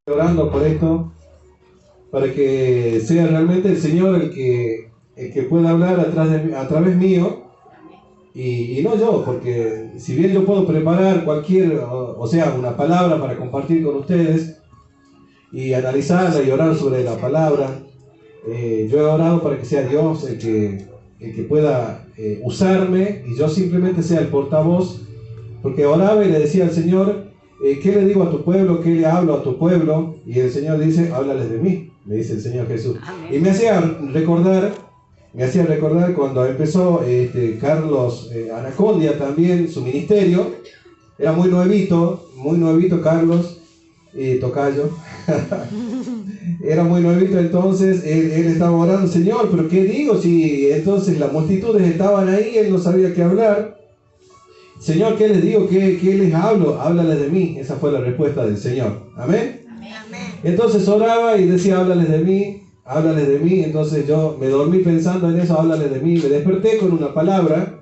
orando por esto, para que sea realmente el Señor el que pueda hablar a través mío y no yo, porque si bien yo puedo preparar o sea, una palabra para compartir con ustedes y analizarla y orar sobre la palabra, yo he orado para que sea Dios el que pueda usarme y yo simplemente sea el portavoz, porque oraba y le decía al Señor, ¿qué le digo a tu pueblo? ¿Qué le hablo a tu pueblo? Y el Señor dice, háblales de mí, me dice el Señor Jesús. Amén. Y me hacía recordar cuando empezó Carlos Anacondia también su ministerio. Era muy nuevito Carlos, tocayo. Era muy nuevito, entonces él estaba orando, Señor, pero ¿qué digo? Si entonces las multitudes estaban ahí, él no sabía qué hablar. Señor, ¿qué les digo? ¿Qué les hablo? Háblales de mí. Esa fue la respuesta del Señor. Amén. Amén. Entonces oraba y decía, háblales de mí, háblales de mí. Entonces yo me dormí pensando en eso, háblales de mí. Me desperté con una palabra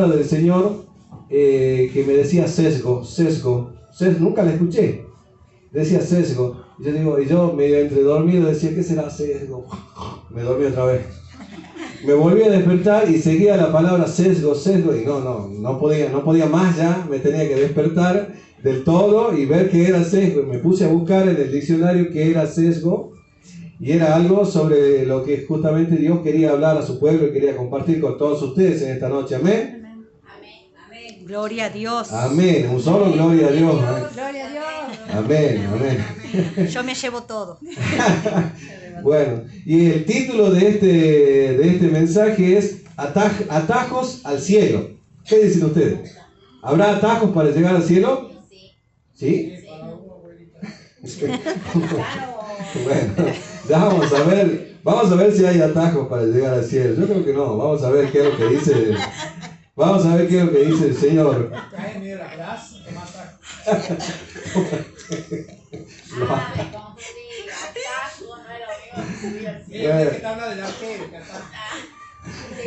del Señor que me decía sesgo. Nunca la escuché. Decía sesgo. Y yo medio entre dormido decía, ¿qué será sesgo? Me dormí otra vez. Me volví a despertar y seguía la palabra sesgo, y no podía más ya, me tenía que despertar del todo y ver qué era sesgo. Me puse a buscar en el diccionario qué era sesgo y era algo sobre lo que justamente Dios quería hablar a su pueblo y quería compartir con todos ustedes en esta noche. Amén. Amén. Gloria a Dios. Amén. Un solo gloria a Dios. Gloria a Dios. Amén. Yo me llevo todo. Bueno, y el título de este mensaje es Atajos al cielo. ¿Qué dicen ustedes? ¿Habrá atajos para llegar al cielo? ¿Sí? Bueno, ya vamos a ver si hay atajos para llegar al cielo. Yo creo que no. Vamos a ver qué es lo que dice el Señor.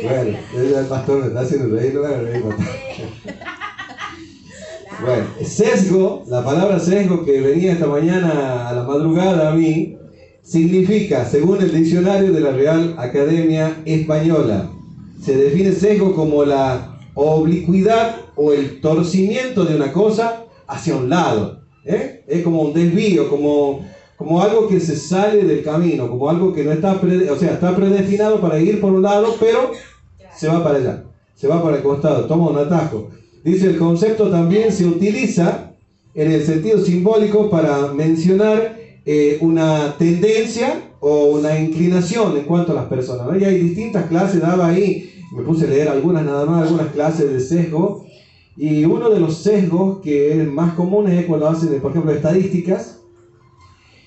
Bueno, el pastor me está haciendo reír, no me haga reír, pastor. Bueno, sesgo, la palabra sesgo que venía esta mañana a la madrugada a mí, significa, según el diccionario de la Real Academia Española, se define sesgo como la oblicuidad o el torcimiento de una cosa hacia un lado. Es como un desvío, como algo que se sale del camino, como algo que no está, está predestinado para ir por un lado, pero se va para allá, se va para el costado, toma un atajo. Dice, el concepto también se utiliza en el sentido simbólico para mencionar una tendencia o una inclinación en cuanto a las personas, ¿no? Y hay distintas clases, daba ahí, me puse a leer algunas clases de sesgo, y uno de los sesgos que es más comunes es cuando hacen, por ejemplo, estadísticas.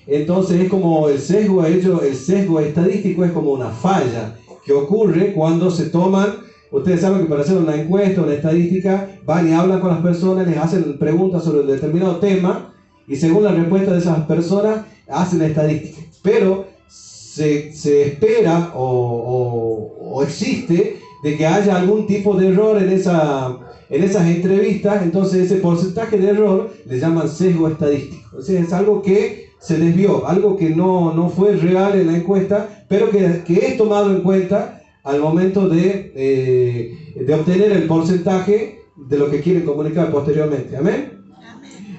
Entonces es como el sesgo estadístico es como una falla que ocurre cuando se toman, ustedes saben que para hacer una encuesta, una estadística, van y hablan con las personas, les hacen preguntas sobre un determinado tema y según la respuesta de esas personas hacen estadística. Pero se espera o existe de que haya algún tipo de error en esas entrevistas, entonces ese porcentaje de error le llaman sesgo estadístico. O sea, es algo que se desvió, algo que no fue real en la encuesta, pero que es tomado en cuenta al momento de obtener el porcentaje de lo que quieren comunicar posteriormente. ¿Amén?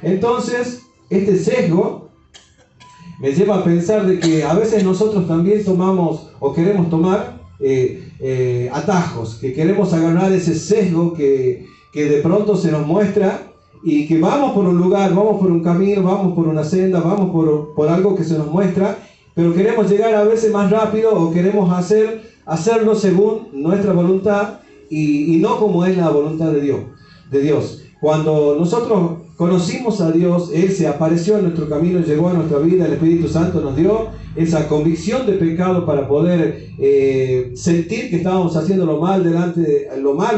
Entonces, este sesgo me lleva a pensar de que a veces nosotros también tomamos o queremos tomar atajos, que queremos agarrar ese sesgo que de pronto se nos muestra y que vamos por un lugar, vamos por un camino, vamos por una senda, vamos por algo que se nos muestra, pero queremos llegar a veces más rápido o queremos hacerlo según nuestra voluntad y no como es la voluntad de Dios. Cuando nosotros conocimos a Dios, Él se apareció en nuestro camino, llegó a nuestra vida, el Espíritu Santo nos dio esa convicción de pecado para poder sentir que estábamos haciendo lo malo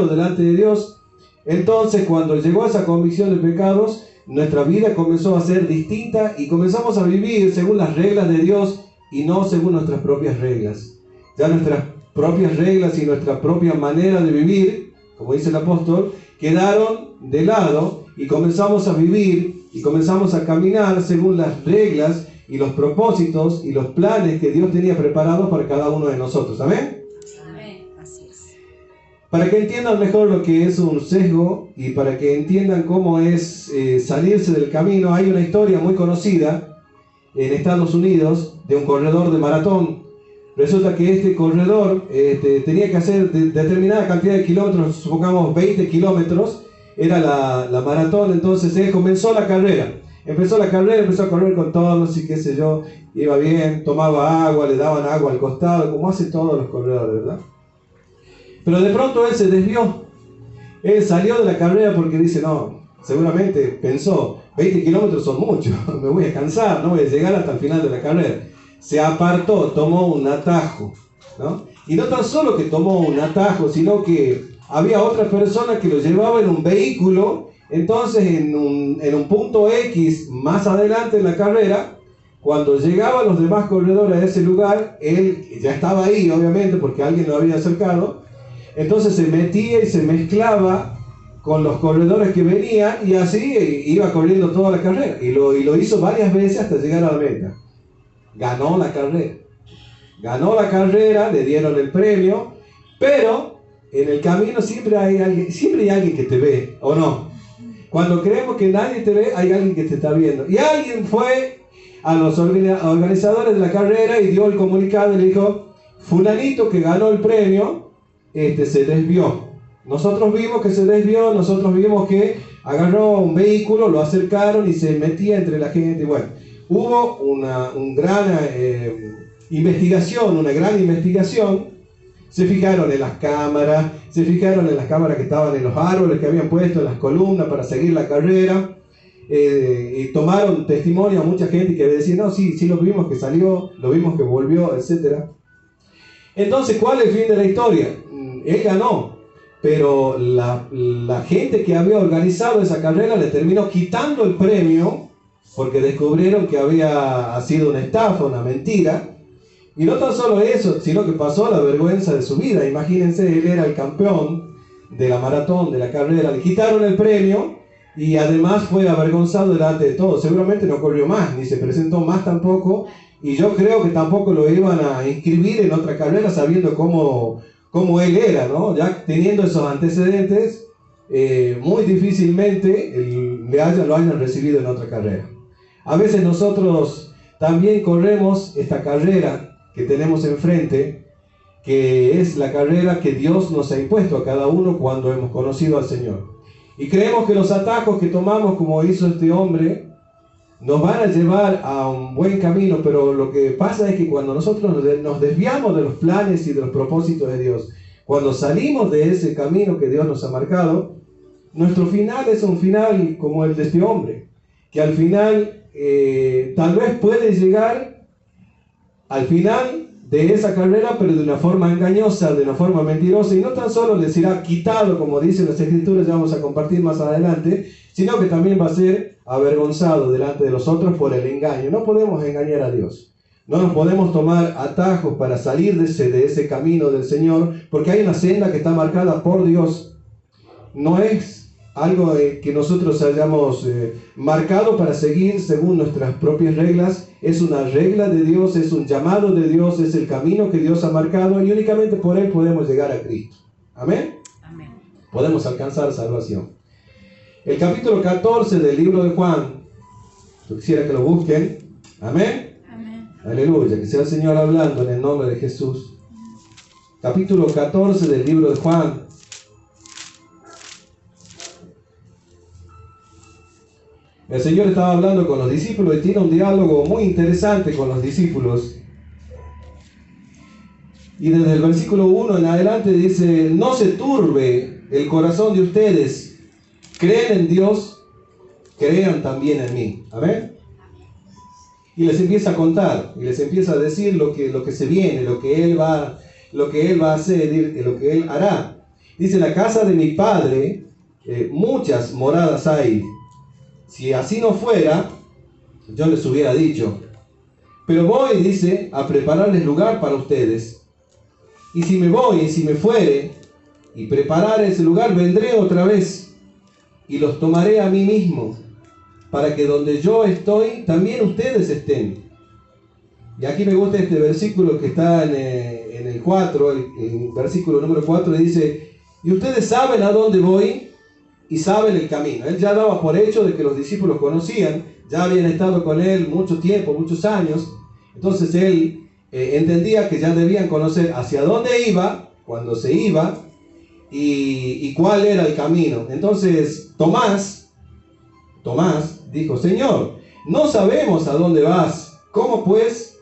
delante de Dios. Entonces, cuando llegó esa convicción de pecados, nuestra vida comenzó a ser distinta y comenzamos a vivir según las reglas de Dios y no según nuestras propias reglas. Ya nuestras propias reglas y nuestra propia manera de vivir, como dice el apóstol, quedaron de lado y comenzamos a vivir y comenzamos a caminar según las reglas y los propósitos y los planes que Dios tenía preparados para cada uno de nosotros. ¿Amén? Amén. Así es. Para que entiendan mejor lo que es un sesgo y para que entiendan cómo es salirse del camino, hay una historia muy conocida en Estados Unidos de un corredor de maratón. Resulta que este corredor tenía que hacer determinada cantidad de kilómetros, supongamos 20 kilómetros, era la maratón. Entonces él comenzó la carrera. Empezó a correr con todos y qué sé yo, iba bien, tomaba agua, le daban agua al costado, como hacen todos los corredores, ¿verdad? Pero de pronto él se desvió. Él salió de la carrera porque dice, no, seguramente pensó, 20 kilómetros son muchos, me voy a cansar, no voy a llegar hasta el final de la carrera. Se apartó, tomó un atajo, ¿no? Y no tan solo que tomó un atajo, sino que había otra persona que lo llevaba en un vehículo. Entonces en un punto X más adelante en la carrera, cuando llegaban los demás corredores a ese lugar, él ya estaba ahí obviamente porque alguien lo había acercado. Entonces se metía y se mezclaba con los corredores que venían y así iba corriendo toda la carrera y lo hizo varias veces hasta llegar a la meta. Ganó la carrera, le dieron el premio, pero en el camino siempre hay alguien que te ve, ¿o no? Cuando creemos que nadie te ve, hay alguien que te está viendo. Y alguien fue a los organizadores de la carrera y dio el comunicado y le dijo, fulanito que ganó el premio, se desvió. Nosotros vimos que se desvió, nosotros vimos que agarró un vehículo, lo acercaron y se metía entre la gente. Bueno, hubo una gran investigación. Se fijaron en las cámaras, que estaban en los árboles que habían puesto en las columnas para seguir la carrera, y tomaron testimonio a mucha gente que decía, no, sí lo vimos que salió, lo vimos que volvió, etc. Entonces, ¿cuál es el fin de la historia? Él ganó, pero la gente que había organizado esa carrera le terminó quitando el premio porque descubrieron que había sido una estafa, una mentira. Y no tan solo eso, sino que pasó la vergüenza de su vida. Imagínense, él era el campeón de la maratón, de la carrera. Le quitaron el premio y además fue avergonzado delante de todos. Seguramente no corrió más, ni se presentó más tampoco. Y yo creo que tampoco lo iban a inscribir en otra carrera sabiendo cómo él era, ¿no? Ya teniendo esos antecedentes, muy difícilmente lo hayan recibido en otra carrera. A veces nosotros también corremos esta carrera que tenemos enfrente, que es la carrera que Dios nos ha impuesto a cada uno cuando hemos conocido al Señor. Y creemos que los atajos que tomamos, como hizo este hombre, nos van a llevar a un buen camino, pero lo que pasa es que cuando nosotros nos desviamos de los planes y de los propósitos de Dios, cuando salimos de ese camino que Dios nos ha marcado, nuestro final es un final como el de este hombre, que al final tal vez puede llegar al final de esa carrera, pero de una forma engañosa, de una forma mentirosa, y no tan solo le será quitado, como dicen las escrituras, ya vamos a compartir más adelante, sino que también va a ser avergonzado delante de los otros por el engaño. No podemos engañar a Dios, no nos podemos tomar atajos para salir de ese camino del Señor, porque hay una senda que está marcada por Dios. No es algo que nosotros hayamos marcado para seguir según nuestras propias reglas. Es una regla de Dios, es un llamado de Dios, es el camino que Dios ha marcado y únicamente por él podemos llegar a Cristo. ¿Amén? Amén. Podemos alcanzar salvación. El capítulo 14 del libro de Juan, yo quisiera que lo busquen. ¿Amén? Amén. Aleluya, que sea el Señor hablando en el nombre de Jesús. Capítulo 14 del libro de Juan. El Señor estaba hablando con los discípulos y tiene un diálogo muy interesante con los discípulos. Y desde el versículo 1 en adelante dice, no se turbe el corazón de ustedes, creen en Dios, crean también en mí. ¿Amén? Y les empieza a contar, y les empieza a decir lo que se viene, lo que Él va a hacer, lo que Él hará. Dice, en la casa de mi Padre muchas moradas hay. Si así no fuera, yo les hubiera dicho. Pero voy, dice, a prepararles lugar para ustedes. Y si me voy, y si me fuere, y preparar ese lugar, vendré otra vez, y los tomaré a mí mismo, para que donde yo estoy, también ustedes estén. Y aquí me gusta este versículo que está en el 4, el versículo número 4, dice, y ustedes saben a dónde voy y saben el camino. Él ya daba por hecho de que los discípulos conocían, ya habían estado con él mucho tiempo, muchos años. Entonces él entendía que ya debían conocer hacia dónde iba, cuando se iba, y cuál era el camino. Entonces Tomás dijo, Señor, no sabemos a dónde vas, ¿cómo pues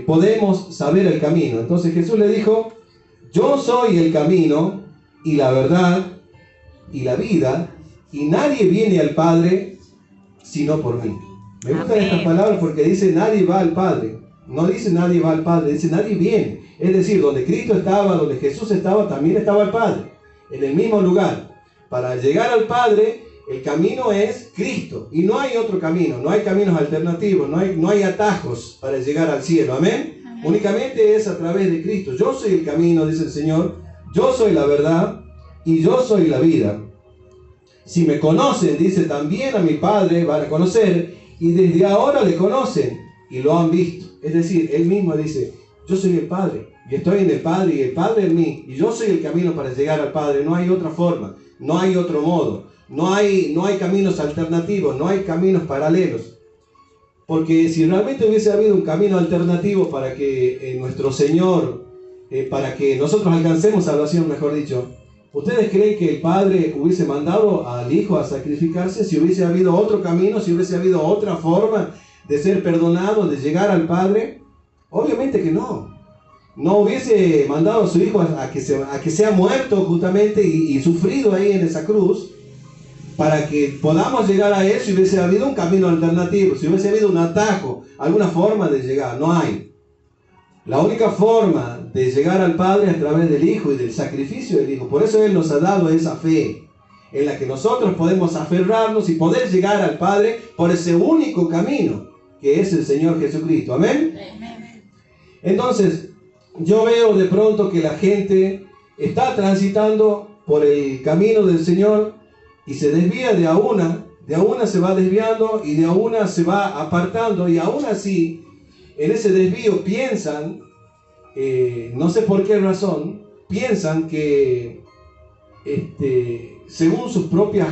podemos saber el camino? Entonces Jesús le dijo, yo soy el camino y la verdad y la vida, y nadie viene al Padre sino por mí. Me gustan estas palabras porque dice nadie va al Padre. No dice nadie va al Padre, dice nadie viene. Es decir, donde Cristo estaba, donde Jesús estaba, también estaba el Padre, en el mismo lugar. Para llegar al Padre, el camino es Cristo. Y no hay otro camino, no hay caminos alternativos, no hay atajos para llegar al cielo. ¿Amén? Amén. Únicamente es a través de Cristo. Yo soy el camino, dice el Señor. Yo soy la verdad y yo soy la vida. Si me conocen, dice, también a mi Padre van a conocer, y desde ahora le conocen y lo han visto. Es decir, él mismo dice, yo soy el Padre, y estoy en el Padre, y el Padre en mí, y yo soy el camino para llegar al Padre. No hay otra forma, no hay otro modo, no hay caminos alternativos, no hay caminos paralelos. Porque si realmente hubiese habido un camino alternativo para que nuestro Señor, para que nosotros alcancemos salvación, mejor dicho, ¿ustedes creen que el Padre hubiese mandado al Hijo a sacrificarse si hubiese habido otro camino, si hubiese habido otra forma de ser perdonado, de llegar al Padre? Obviamente que no. No hubiese mandado a su Hijo a que sea muerto justamente y sufrido ahí en esa cruz para que podamos llegar a Él si hubiese habido un camino alternativo, si hubiese habido un atajo, alguna forma de llegar. No hay. La única forma de llegar al Padre es a través del Hijo y del sacrificio del Hijo. Por eso Él nos ha dado esa fe en la que nosotros podemos aferrarnos y poder llegar al Padre por ese único camino que es el Señor Jesucristo. ¿Amén? Amén. Entonces, yo veo de pronto que la gente está transitando por el camino del Señor y se desvía de a una se va desviando y de a una se va apartando, y aún así, en ese desvío piensan, no sé por qué razón, piensan que según sus propias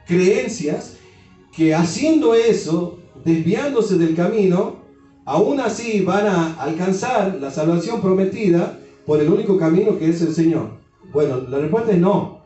creencias, que haciendo eso, desviándose del camino, aún así van a alcanzar la salvación prometida por el único camino que es el Señor. Bueno, la respuesta es no.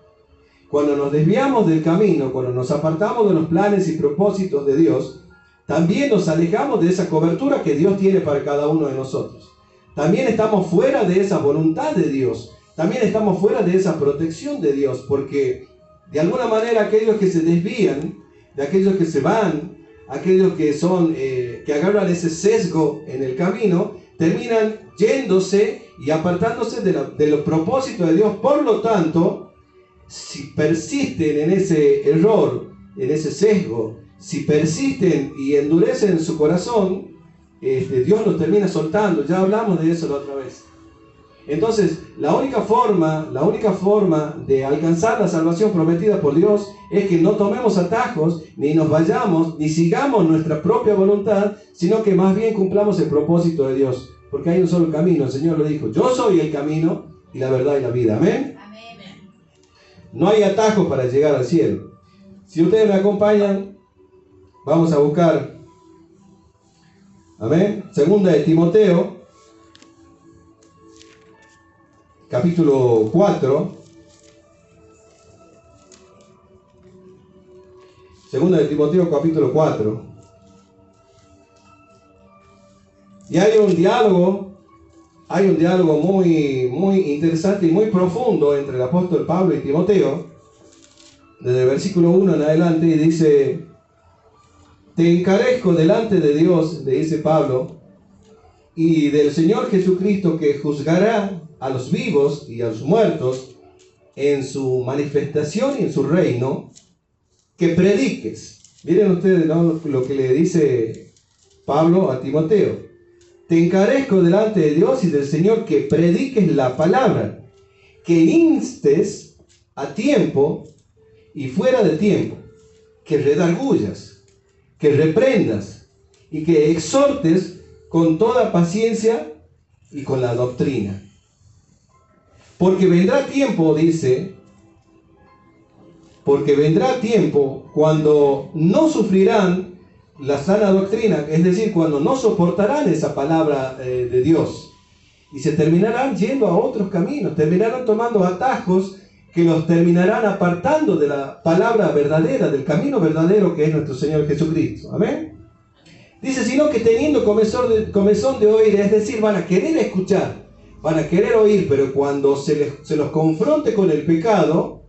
Cuando nos desviamos del camino, cuando nos apartamos de los planes y propósitos de Dios, también nos alejamos de esa cobertura que Dios tiene para cada uno de nosotros. También estamos fuera de esa voluntad de Dios. También estamos fuera de esa protección de Dios, porque de alguna manera aquellos que se desvían, de aquellos que se van, aquellos que son que agarran ese sesgo en el camino, terminan yéndose y apartándose de los propósitos de Dios. Por lo tanto, si persisten en ese error, en ese sesgo, si persisten y endurecen su corazón, Dios los termina soltando. Ya hablamos de eso la otra vez. Entonces, la única forma de alcanzar la salvación prometida por Dios es que no tomemos atajos, ni nos vayamos, ni sigamos nuestra propia voluntad, sino que más bien cumplamos el propósito de Dios. Porque hay un solo camino, el Señor lo dijo, yo soy el camino y la verdad y la vida. Amén. Amén. No hay atajos para llegar al cielo. Si ustedes me acompañan, vamos a buscar, amén, Segunda de Timoteo, capítulo 4. Segunda de Timoteo, capítulo 4. Y hay un diálogo muy interesante y muy profundo entre el apóstol Pablo y Timoteo, desde el versículo 1 en adelante, y dice: te encarezco delante de Dios, le dice Pablo, y del Señor Jesucristo, que juzgará a los vivos y a los muertos en su manifestación y en su reino, que prediques. Miren ustedes, ¿no?, lo que le dice Pablo a Timoteo: te encarezco delante de Dios y del Señor que prediques la palabra, que instes a tiempo y fuera de tiempo, que redarguyas, que reprendas y que exhortes con toda paciencia y con la doctrina. Porque vendrá tiempo, dice, porque vendrá tiempo cuando no sufrirán la sana doctrina, es decir, cuando no soportarán esa palabra de Dios, y se terminarán yendo a otros caminos, terminarán tomando atajos que los terminarán apartando de la palabra verdadera, del camino verdadero que es nuestro Señor Jesucristo. Amén. Dice, sino que teniendo comezón de oír, es decir, van a querer escuchar, van a querer oír, pero cuando se los confronte con el pecado,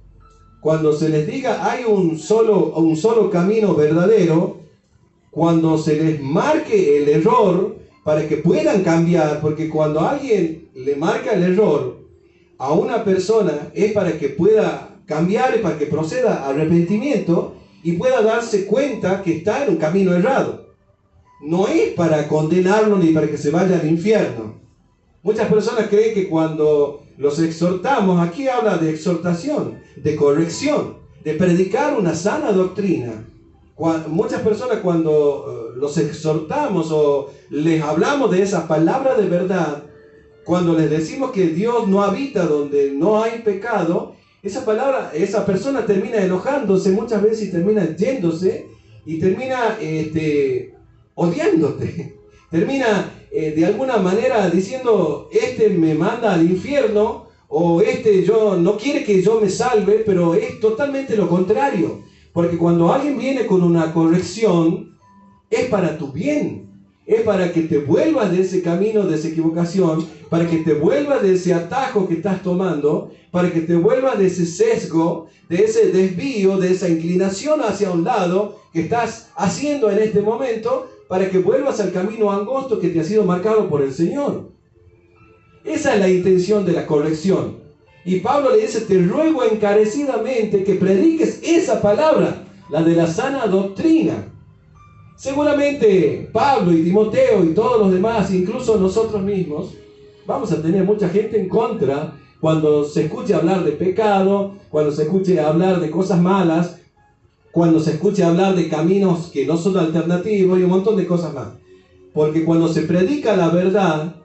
cuando se les diga hay un solo camino verdadero, cuando se les marque el error para que puedan cambiar, porque cuando alguien le marca el error a una persona es para que pueda cambiar y para que proceda a arrepentimiento y pueda darse cuenta que está en un camino errado. No es para condenarlo ni para que se vaya al infierno. Muchas personas creen que cuando los exhortamos, aquí habla de exhortación, de corrección, de predicar una sana doctrina. Muchas personas cuando los exhortamos o les hablamos de esa palabra de verdad, cuando les decimos que Dios no habita donde no hay pecado, esa persona termina enojándose muchas veces y termina yéndose y termina odiándote. Termina de alguna manera diciendo, me manda al infierno, o yo no quiere que yo me salve, pero es totalmente lo contrario. Porque cuando alguien viene con una corrección, es para tu bien. Es para que te vuelvas de ese camino, de esa equivocación, para que te vuelvas de ese atajo que estás tomando, para que te vuelvas de ese sesgo, de ese desvío, de esa inclinación hacia un lado que estás haciendo en este momento, para que vuelvas al camino angosto que te ha sido marcado por el Señor. Esa es la intención de la corrección. Y Pablo le dice, te ruego encarecidamente que prediques esa palabra, la de la sana doctrina. Seguramente Pablo y Timoteo y todos los demás, incluso nosotros mismos, vamos a tener mucha gente en contra cuando se escuche hablar de pecado, cuando se escuche hablar de cosas malas, cuando se escuche hablar de caminos que no son alternativos y un montón de cosas más. Porque cuando se predica la verdad,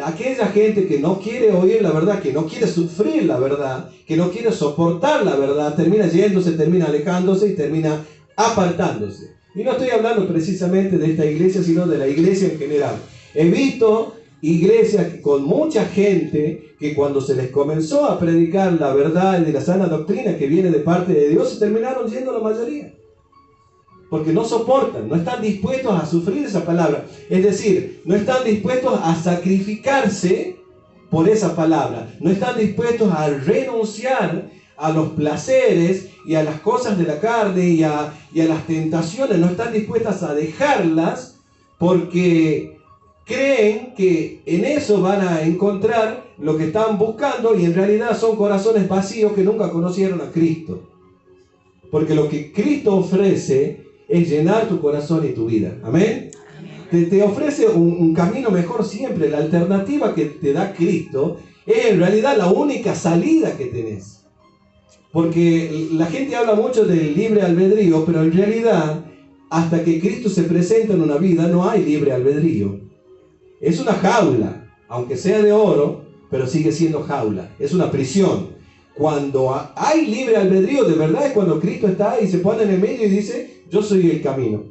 aquella gente que no quiere oír la verdad, que no quiere sufrir la verdad, que no quiere soportar la verdad, termina yéndose, termina alejándose y termina apartándose. Y no estoy hablando precisamente de esta iglesia, sino de la iglesia en general. He visto iglesias con mucha gente que cuando se les comenzó a predicar la verdad de la sana doctrina que viene de parte de Dios, se terminaron yendo la mayoría. Porque no soportan, no están dispuestos a sufrir esa palabra. Es decir, no están dispuestos a sacrificarse por esa palabra. No están dispuestos a renunciar a los placeres y a las cosas de la carne y a las tentaciones. No están dispuestas a dejarlas porque creen que en eso van a encontrar lo que están buscando y en realidad son corazones vacíos que nunca conocieron a Cristo. Porque lo que Cristo ofrece es llenar tu corazón y tu vida. Amén. Te ofrece un camino mejor siempre. La alternativa que te da Cristo es en realidad la única salida que tenés. Porque la gente habla mucho del libre albedrío, pero en realidad, hasta que Cristo se presenta en una vida, no hay libre albedrío. Es una jaula, aunque sea de oro, pero sigue siendo jaula. Es una prisión. Cuando hay libre albedrío, de verdad es cuando Cristo está y se pone en el medio y dice, yo soy el camino.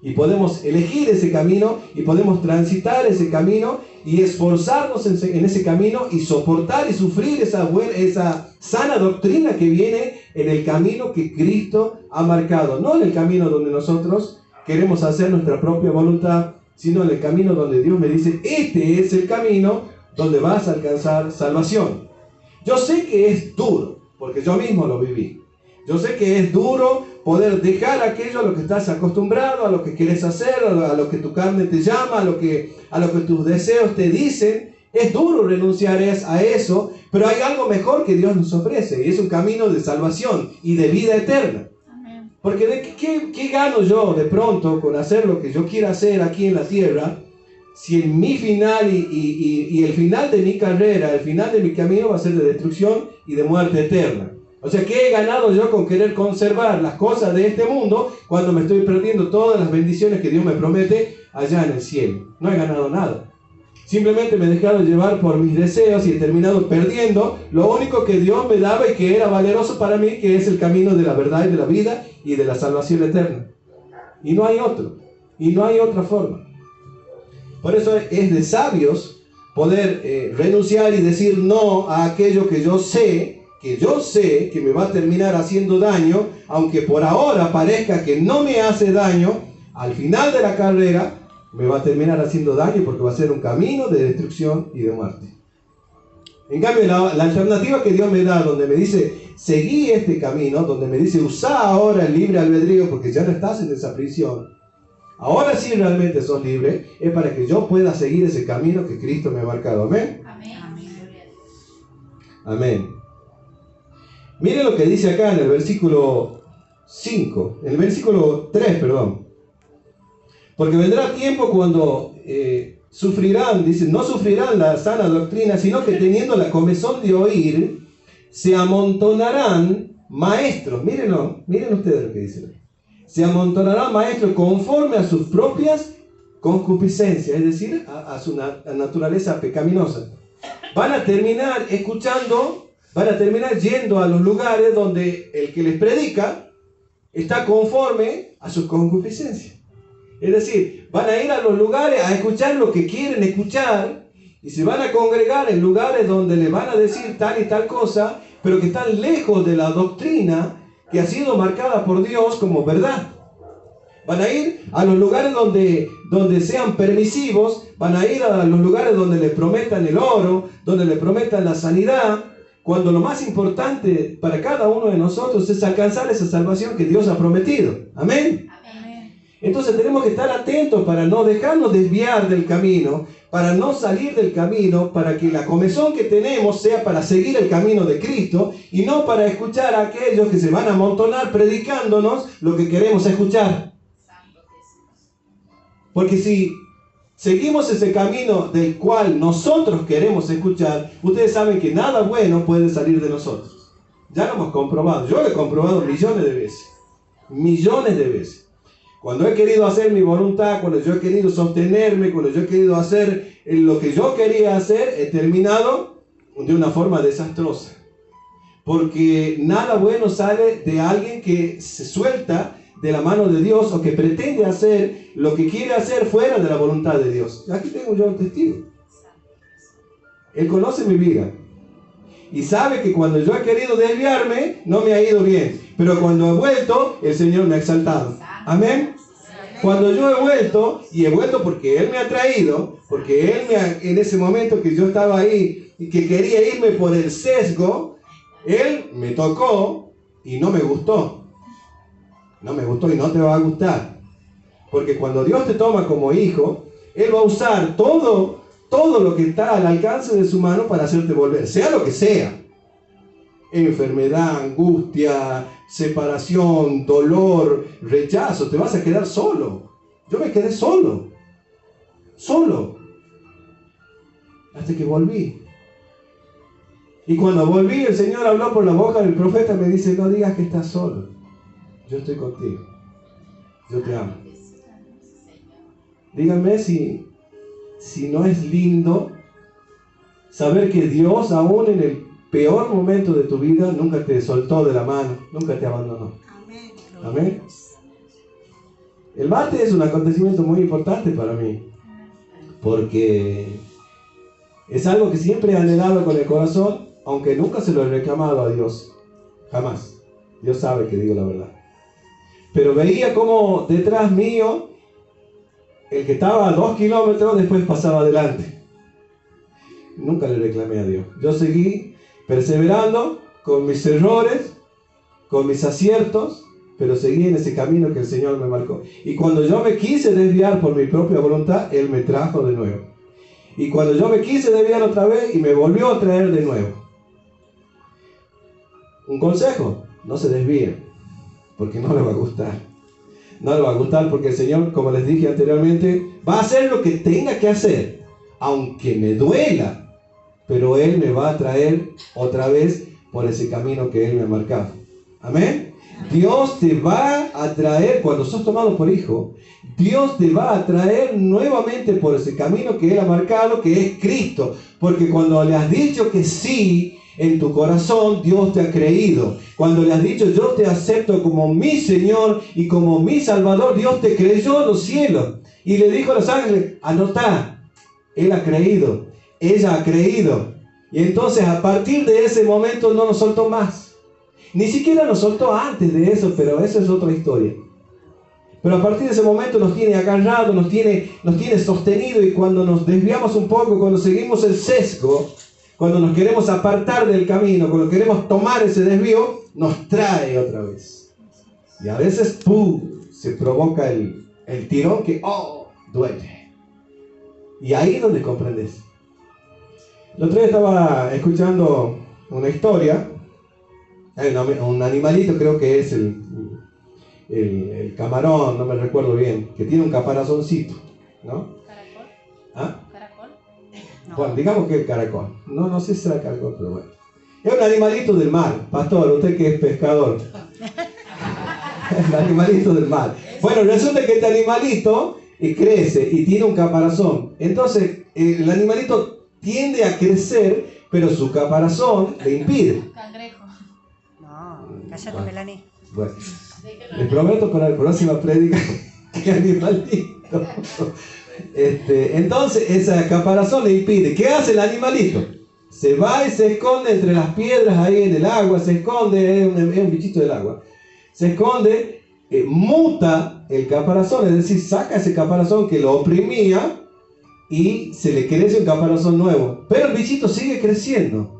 Y podemos elegir ese camino y podemos transitar ese camino y esforzarnos en ese camino y soportar y sufrir esa sana doctrina que viene en el camino que Cristo ha marcado. No en el camino donde nosotros queremos hacer nuestra propia voluntad, sino en el camino donde Dios me dice, este es el camino donde vas a alcanzar salvación. Yo sé que es duro, porque yo mismo lo viví. Yo sé que es duro poder dejar aquello a lo que estás acostumbrado, a lo que quieres hacer, a lo que tu carne te llama, a lo que tus deseos te dicen. Es duro renunciar a eso, pero hay algo mejor que Dios nos ofrece, y es un camino de salvación y de vida eterna. Amén. Porque ¿de qué gano yo de pronto con hacer lo que yo quiera hacer aquí en la tierra, si en mi final y el final de mi carrera, el final de mi camino va a ser de destrucción y de muerte eterna? O sea, ¿qué he ganado yo con querer conservar las cosas de este mundo cuando me estoy perdiendo todas las bendiciones que Dios me promete allá en el cielo? No he ganado nada. Simplemente me he dejado llevar por mis deseos y he terminado perdiendo lo único que Dios me daba y que era valeroso para mí, que es el camino de la verdad y de la vida y de la salvación eterna. Y no hay otro. Y no hay otra forma. Por eso es de sabios poder renunciar y decir no a aquello que yo sé que me va a terminar haciendo daño, aunque por ahora parezca que no me hace daño, al final de la carrera me va a terminar haciendo daño porque va a ser un camino de destrucción y de muerte. En cambio, la alternativa que Dios me da, donde me dice, seguí este camino, donde me dice, usa ahora el libre albedrío porque ya no estás en esa prisión, ahora sí realmente sos libre, es para que yo pueda seguir ese camino que Cristo me ha marcado. Amén. Amén. Amén. Miren lo que dice acá en el versículo 5, en el versículo 3, perdón. Porque vendrá tiempo cuando sufrirán, dice, no sufrirán la sana doctrina, sino que teniendo la comezón de oír, se amontonarán maestros. Miren ustedes lo que dice. Se amontonarán maestros conforme a sus propias concupiscencias, es decir, a su naturaleza pecaminosa. Van a terminar escuchando, van a terminar yendo a los lugares donde el que les predica está conforme a sus concupiscencias. Es decir, van a ir a los lugares a escuchar lo que quieren escuchar y se van a congregar en lugares donde les van a decir tal y tal cosa, pero que están lejos de la doctrina que ha sido marcada por Dios como verdad. Van a ir a los lugares donde sean permisivos, van a ir a los lugares donde les prometan el oro, donde les prometan la sanidad, cuando lo más importante para cada uno de nosotros es alcanzar esa salvación que Dios ha prometido. Amén. Entonces tenemos que estar atentos para no dejarnos desviar del camino, para no salir del camino, para que la comezón que tenemos sea para seguir el camino de Cristo y no para escuchar a aquellos que se van a amontonar predicándonos lo que queremos escuchar. Porque si seguimos ese camino del cual nosotros queremos escuchar, ustedes saben que nada bueno puede salir de nosotros. Ya lo hemos comprobado. Yo lo he comprobado millones de veces. Millones de veces. Cuando he querido hacer mi voluntad, cuando yo he querido sostenerme, cuando yo he querido hacer lo que yo quería hacer, he terminado de una forma desastrosa. Porque nada bueno sale de alguien que se suelta de la mano de Dios o que pretende hacer lo que quiere hacer fuera de la voluntad de Dios. Aquí tengo yo un testigo. Él conoce mi vida. Y sabe que cuando yo he querido desviarme, no me ha ido bien. Pero cuando he vuelto, el Señor me ha exaltado. Amén. Cuando yo he vuelto, y he vuelto porque Él me ha traído, porque Él en ese momento que yo estaba ahí y que quería irme por el sesgo, Él me tocó y no me gustó. No me gustó y no te va a gustar. Porque cuando Dios te toma como hijo, Él va a usar todo lo que está al alcance de su mano para hacerte volver, sea lo que sea. Enfermedad, angustia, separación, dolor, rechazo, te vas a quedar solo. Yo me quedé solo, hasta que volví. Y cuando volví, el Señor habló por la boca del profeta y me dice, no digas que estás solo, yo estoy contigo, yo te amo. Díganme si no es lindo saber que Dios, aún en el peor momento de tu vida, nunca te soltó de la mano, nunca te abandonó. Amén. El martes es un acontecimiento muy importante para mí, porque es algo que siempre he anhelado con el corazón, aunque nunca se lo he reclamado a Dios, jamás. Dios sabe que digo la verdad. Pero veía cómo detrás mío, el que estaba a 2 kilómetros, después pasaba adelante. Nunca le reclamé a Dios. Yo seguí perseverando con mis errores, con mis aciertos, pero seguí en ese camino que el Señor me marcó. Y cuando yo me quise desviar por mi propia voluntad, Él me trajo de nuevo. Y cuando yo me quise desviar otra vez, y me volvió a traer de nuevo. Un consejo: no se desvíen, porque no le va a gustar. No le va a gustar porque el Señor, como les dije anteriormente, va a hacer lo que tenga que hacer, aunque me duela. Pero Él me va a traer otra vez por ese camino que Él me ha marcado. Amén. Dios te va a traer, cuando sos tomado por hijo, Dios te va a traer nuevamente por ese camino que Él ha marcado, que es Cristo. Porque cuando le has dicho que sí en tu corazón, Dios te ha creído. Cuando le has dicho, yo te acepto como mi Señor y como mi Salvador, Dios te creyó en los cielos. Y le dijo a los ángeles, anotá, Él ha creído, ella ha creído. Y entonces a partir de ese momento no nos soltó más. Ni siquiera nos soltó antes de eso, pero esa es otra historia. Pero a partir de ese momento nos tiene agarrado, nos tiene sostenido, y cuando nos desviamos un poco, cuando seguimos el sesgo, cuando nos queremos apartar del camino, cuando queremos tomar ese desvío, nos trae otra vez. Y a veces, ¡pum!, se provoca el tirón que, duele. Y ahí es donde comprendes. El otro día estaba escuchando una historia. Hay un animalito, creo que es el camarón, no me recuerdo bien, que tiene un caparazoncito, ¿no? ¿Caracol? ¿Ah? ¿Caracol? No. Bueno, digamos que el caracol. No sé si será caracol, pero bueno. Es un animalito del mar. Pastor, usted que es pescador. El animalito del mar. Bueno, resulta que este animalito crece y tiene un caparazón. Entonces, el animalito tiende a crecer, pero su caparazón le impide. Cangrejo. No, cállate, Melanie. Bueno, les prometo para la próxima prédica que animalito. Entonces, esa caparazón le impide. ¿Qué hace el animalito? Se va y se esconde entre las piedras ahí en el agua, se esconde, es un bichito del agua. Se esconde, muta el caparazón, es decir, saca ese caparazón que lo oprimía y se le crece un caparazón nuevo. Pero el bichito sigue creciendo.